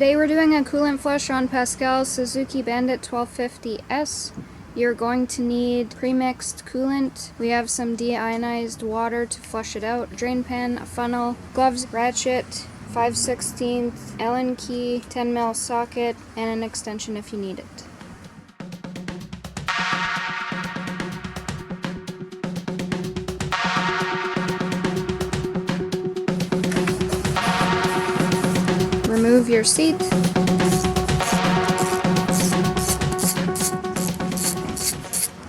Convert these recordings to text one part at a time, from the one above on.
Today we're doing a coolant flush on Pascal's Suzuki Bandit 1250s. You're going to need premixed coolant. We have some deionized water to flush it out, drain pan, a funnel, gloves, ratchet, 5/16 Allen key, 10mm socket, and an extension if you need it. Remove your seat.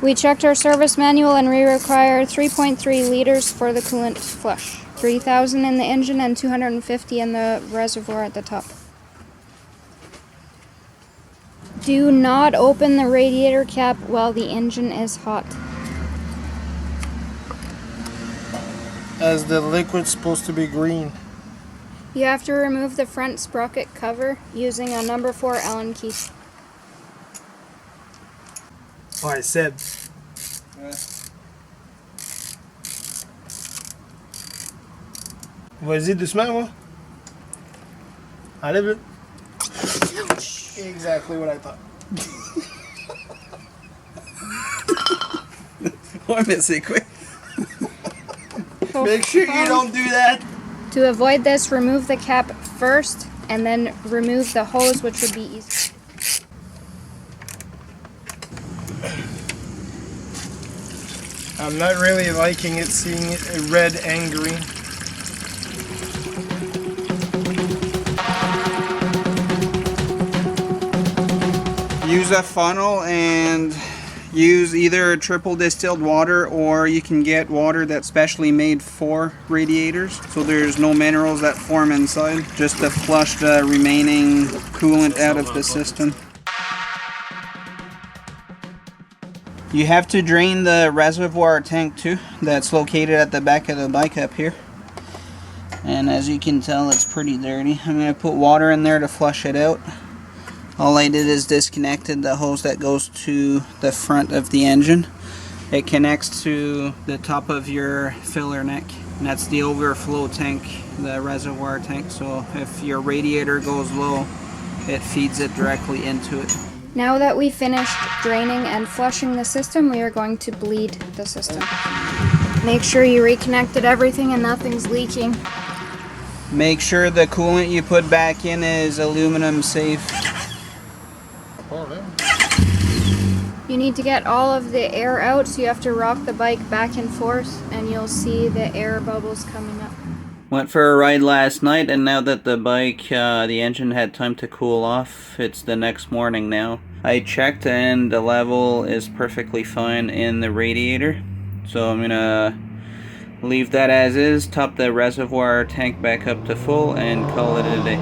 We checked our service manual and we require 3.3 liters for the coolant flush. 3,000 in the engine and 250 in the reservoir at the top. Do not open the radiator cap while the engine is hot. As the liquid's supposed to be green. You have to remove the front sprocket cover using a number 4 Allen key. Alright, Seb. Vas-y doucement, moi. Enlève-le. Exactly what I thought. Ouais, mais c'est quoi? Make sure you don't do that. To avoid this, remove the cap first and then remove the hose, which would be easy. I'm not really liking it, seeing it red and green. Use a funnel and use either triple distilled water, or you can get water that's specially made for radiators, so there's no minerals that form inside, just to flush the remaining coolant out of the system. You have to drain the reservoir tank too, that's located at the back of the bike up here. And as you can tell, it's pretty dirty. I'm going to put water in there to flush it out. All I did is disconnected the hose that goes to the front of the engine. It connects to the top of your filler neck, and that's the overflow tank, the reservoir tank. So if your radiator goes low, it feeds it directly into it. Now that we've finished draining and flushing the system, we are going to bleed the system. Make sure you reconnected everything and nothing's leaking. Make sure the coolant you put back in is aluminum safe. You need to get all of the air out, so you have to rock the bike back and forth and you'll see the air bubbles coming up. Went for a ride last night, and now that the bike, the engine had time to cool off, it's the next morning now. I checked and the level is perfectly fine in the radiator. So I'm gonna leave that as is, top the reservoir tank back up to full, and call it a day.